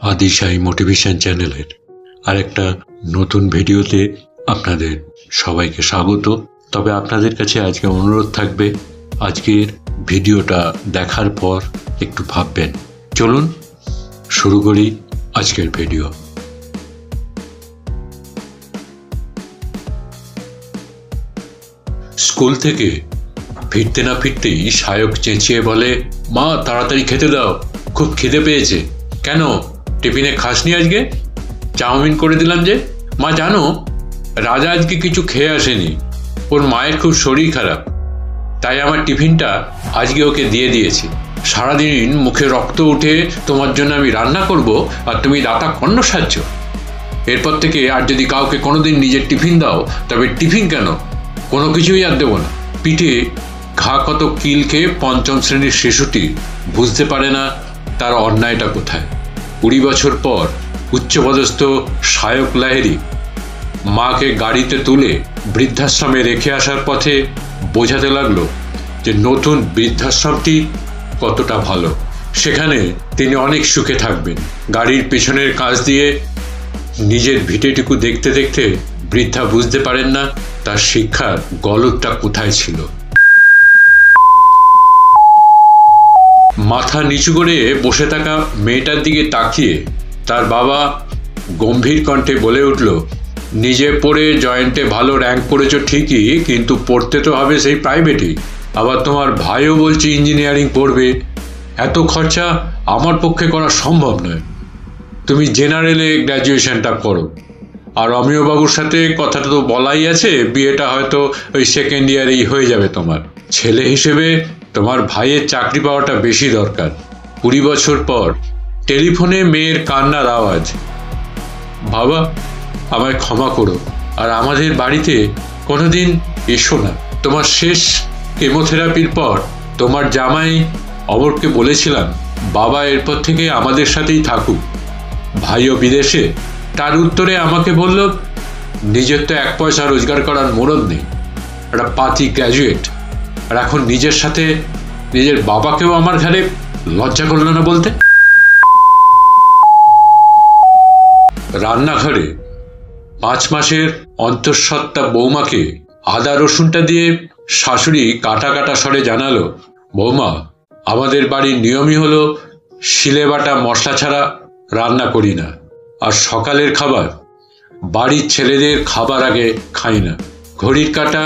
আদিশাই motivation চ্যানেলের আরেকটা নতুন ভিডিওতে আপনাদের সবাইকে স্বাগত। তবে আপনাদের কাছে আজকে অনুরোধ থাকবে, আজকের ভিডিওটা দেখার পর একটু ভাববেন। চলুন শুরু করি আজকের ভিডিও। স্কুল থেকে ফিরতে না ফিরতেই সায়ক চেঁচিয়ে বলে, মা তাড়াতাড়ি খেতে দাও, খুব খিদে পেয়েছে। কেন, টিফিনে খাসনি আজকে? চাউমিন করে দিলাম যে। মা জানো, রাজা আজকে কিছু খেয়ে আসেনি, ওর মায়ের খুব শরীর খারাপ, তাই আমার টিফিনটা আজকে ওকে দিয়ে দিয়েছি। সারাদিন মুখে রক্ত উঠে তোমার জন্য আমি রান্না করব আর তুমি দাতা কর্ণ সাজছ। এরপর থেকে আর যদি কাউকে কোনোদিন নিজের টিফিন দাও, তবে টিফিন কেন, কোনো কিছুই আর দেবো না। পিঠে ঘা কত কিল খেয়ে পঞ্চম শ্রেণীর শিশুটি বুঝতে পারে না তার অন্যায়টা কোথায়। 20 বছর পর উচ্চপদস্থ সায়ক লাহিড়ী মাকে গাড়িতে তুলে বৃদ্ধাশ্রমে রেখে আসার পথে বোঝাতে লাগলো যে নতুন বৃদ্ধাশ্রমটি কতটা ভালো, সেখানে তিনি অনেক সুখে থাকবেন। গাড়ির পেছনের কাজ দিয়ে নিজের ভিটেটুকু দেখতে দেখতে বৃদ্ধা বুঝতে পারেন না তার শিক্ষার গলদটা কোথায় ছিল। মাথা নিচু করে বসে থাকা মেয়েটার দিকে তাকিয়ে তার বাবা গম্ভীর কণ্ঠে বলে উঠল, নিজে পড়ে জয়েন্টে ভালো র্যাঙ্ক করেছ ঠিকই, কিন্তু পড়তে তো হবে সেই প্রাইভেটেই। আবার তোমার ভাইও বলছে ইঞ্জিনিয়ারিং পড়বে, এত খরচা আমার পক্ষে করা সম্ভব নয়। তুমি জেনারেলে গ্র্যাজুয়েশনটা করো। আর অমিয়বাবুর সাথে কথাটা তো বলাই আছে, বিয়েটা হয়তো ওই সেকেন্ড ইয়ারেই হয়ে যাবে তোমার। ছেলে হিসেবে তোমার ভাইয়ের চাকরি পাওয়াটা বেশি দরকার। 20 বছর পর টেলিফোনে মেয়ের কান্নার আওয়াজ, বাবা আমায় ক্ষমা করো, আর আমাদের বাড়িতে কোনোদিন এসো না। তোমার শেষ কেমোথেরাপির পর তোমার জামাই অমরকে বলেছিলাম বাবা এরপর থেকে আমাদের সাথেই থাকুক, ভাইও বিদেশে। তার উত্তরে আমাকে বলল, নিজের তো 1 পয়সা রোজগার করার মরদ নেই, একটা পাতি গ্র্যাজুয়েট, আর এখন নিজের সাথে নিজের বাবাকেও আমার ঘাড়ে লজ্জা করল না বলতে। রান্নাঘরে 5 মাসের অন্তঃসত্ত্বা বৌমাকে আদা রসুনটা দিয়ে শাশুড়ি কাটা কাটা স্বরে জানালো, বৌমা আমাদের বাড়ির নিয়মই হলো শিলে বাটা মশলা ছাড়া রান্না করি না, আর সকালের খাবার বাড়ির ছেলেদের খাবার আগে খাই না। ঘড়ির কাঁটা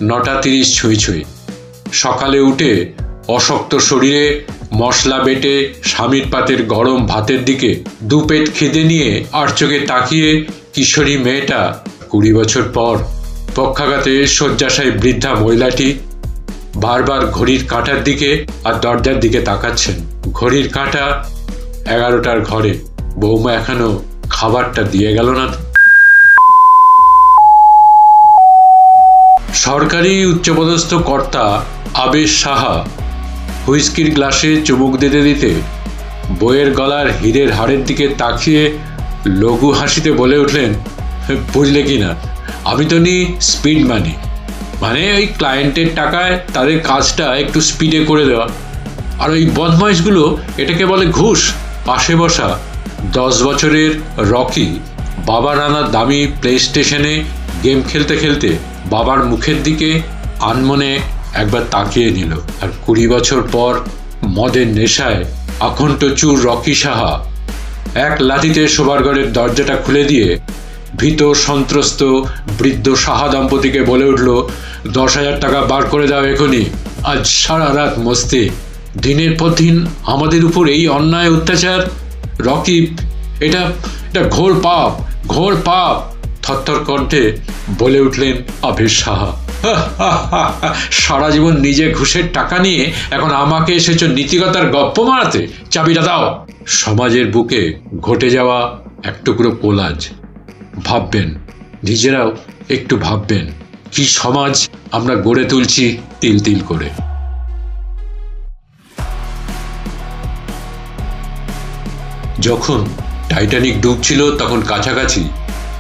9:30 ছুঁই ছুঁই। সকালে উঠে অশক্ত শরীরে মশলা বেটে স্বামীর পাতের গরম ভাতের দিকে 2 পেট খিদে নিয়ে আর চোখে তাকিয়ে কিশোরী মেয়েটা 20 বছর পর পক্ষাঘাতে শয্যাশায়ী বৃদ্ধা মহিলাটি বারবার ঘড়ির কাঁটার দিকে আর দরজার দিকে তাকাচ্ছেন। ঘড়ির কাঁটা 11টার ঘরে, বৌমা এখনো খাবারটা দিয়ে গেল না। সরকারি উচ্চপদস্থ কর্তা আবেশ সাহা হুইস্কির গ্লাসে চুমুক দিতে দিতে বইয়ের গলার হীরের হাড়ের দিকে তাকিয়ে লঘু হাসিতে বলে উঠলেন, বুঝলে কি না, আমি তো নি স্পিড মানি, মানে ওই ক্লায়েন্টের টাকায় তাদের কাজটা একটু স্পিডে করে দেওয়া। আর ওই বদমাইশগুলো এটাকে বলে ঘুষ। পাশে বসা 10 বছরের রকি বাবার আনা দামি প্লে স্টেশনে গেম খেলতে খেলতে বাবার মুখের দিকে আনমনে একবার তাকিয়ে নিল। আর 20 বছর পর মদের নেশায় আখণ্ড চুর রকি সাহা এক লাথিতে শোবার ঘরের দরজাটা খুলে দিয়ে ভীত সন্ত্রস্ত বৃদ্ধ সাহা দম্পতিকে বলে উঠল, 10,000 টাকা বার করে দাও এখনই, আজ সারা রাত মস্তি, দিনের পর দিন আমাদের উপর এই অন্যায় অত্যাচার। রকি, এটা ঘোর পাপ, ঘোর পাপ, থরথর কণ্ঠে বলে উঠলেন আবেশ সাহা। সারা জীবন নিজে ঘুষের টাকা নিয়ে এখন আমাকে এসেছো নীতিকতার গপ্প মারাতে, চাবিটা দাও। সমাজের বুকে ঘটে যাওয়া এক টুকরো কোলাজ। ভাববেন, নিজেরাও একটু ভাববেন, কি সমাজ আমরা গড়ে তুলছি তিল তিল করে। যখন টাইটানিক ডুবছিল তখন কাছাকাছি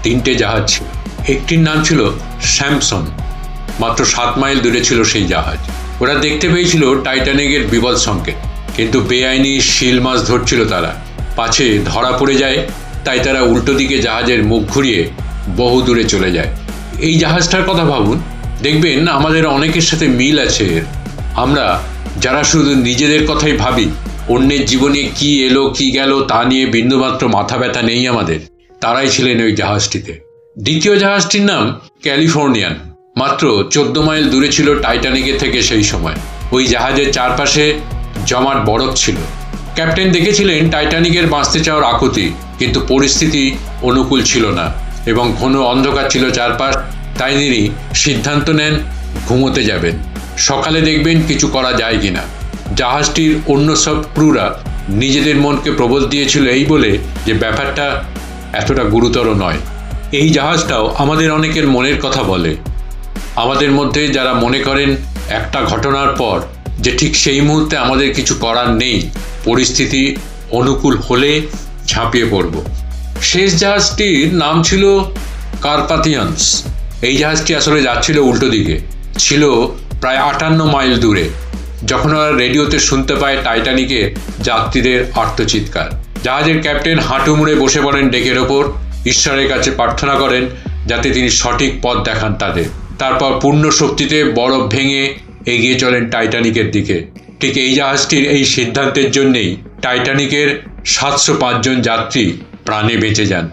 3টে জাহাজ ছিল। একটির নাম ছিল স্যামসন, মাত্র 7 মাইল দূরে ছিল সেই জাহাজ। ওরা দেখতে পেয়েছিল টাইটানিকের বিপদ সংকেত, কিন্তু বেআইনি শিল মাছ ধরছিল তারা। পাছে ধরা পড়ে যায়, তাই তারা উল্টো দিকে জাহাজের মুখ ঘুরিয়ে বহু দূরে চলে যায়। এই জাহাজটার কথা ভাবুন, দেখবেন আমাদের অনেকের সাথে মিল আছে। আমরা যারা শুধু নিজেদের কথাই ভাবি, অন্যের জীবনে কি এলো কি গেল তা নিয়ে বিন্দুমাত্র মাথা ব্যথা নেই আমাদের, তারাই ছিলেন ওই জাহাজটিতে। দ্বিতীয় জাহাজটির নাম ক্যালিফোর্নিয়ান। মাত্র 14 মাইল দূরে ছিল টাইটানিকের থেকে সেই সময়। ওই জাহাজের চারপাশে জমাট বরফ ছিল। ক্যাপ্টেন দেখেছিলেন টাইটানিকের বাঁচতে চাওয়ার আকুতি, কিন্তু পরিস্থিতি অনুকূল ছিল না এবং ঘন অন্ধকার ছিল চারপাশ। তাই তিনি সিদ্ধান্ত নেন ঘুমোতে যাবেন, সকালে দেখবেন কিছু করা যায় কিনা। জাহাজটির অন্য সব ক্রুরা নিজেদের মনকে প্রবোধ দিয়েছিল এই বলে যে ব্যাপারটা এতটা গুরুতর নয়। এই জাহাজটাও আমাদের অনেকের মনের কথা বলে। আমাদের মধ্যে যারা মনে করেন একটা ঘটনার পর যে ঠিক সেই মুহূর্তে আমাদের কিছু করার নেই, পরিস্থিতি অনুকূল হলে ঝাঁপিয়ে পড়ব। শেষ জাহাজটির নাম ছিল কার্পাথিয়ান্স। এই জাহাজটি আসলে যাচ্ছিল উল্টো দিকে, ছিল প্রায় 58 মাইল দূরে। যখন ওরা রেডিওতে শুনতে পায় টাইটানিকের যাত্রীদের আর্তচিৎকার, জাহাজের ক্যাপ্টেন হাঁটু মুড়ে বসে পড়েন ডেকের ওপর, ঈশ্বরের কাছে প্রার্থনা করেন যাতে তিনি সঠিক পথ দেখান তাদের। তারপর পূর্ণ শক্তিতে বরফ ভেঙে এগিয়ে চলেন টাইটানিকের দিকে। ঠিক এই জাহাজটির এই সিদ্ধান্তের জন্যেই টাইটানিকের 705 জন যাত্রী প্রাণে বেঁচে যান।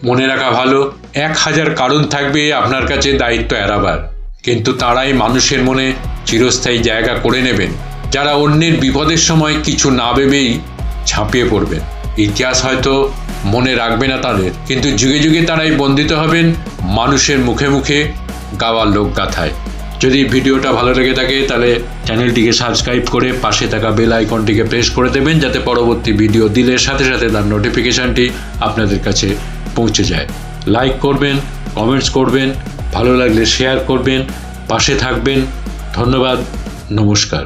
মনে রাখা ভালো, 1000 কারণ থাকবে আপনার কাছে দায়িত্ব এড়াবার, কিন্তু তারাই মানুষের মনে চিরস্থায়ী জায়গা করে নেবেন যারা অন্যের বিপদের সময় কিছু না ভেবেই ঝাঁপিয়ে পড়বেন। ইতিহাস হয়তো মনে রাখবে না তাদের, কিন্তু যুগে যুগে তারাই বন্দিত হবেন মানুষের মুখে মুখে গাওয়ার লোকগাথায়। যদি ভিডিওটা ভালো লেগে থাকে তাহলে চ্যানেলটিকে সাবস্ক্রাইব করে পাশে থাকা বেল আইকনটিকে প্রেস করে দেবেন, যাতে পরবর্তী ভিডিও দিলে সাথে সাথে তার নোটিফিকেশানটি আপনাদের কাছে পৌঁছে যায়। লাইক করবেন, কমেন্টস করবেন, ভালো লাগলে শেয়ার করবেন, পাশে থাকবেন। ধন্যবাদ, নমস্কার।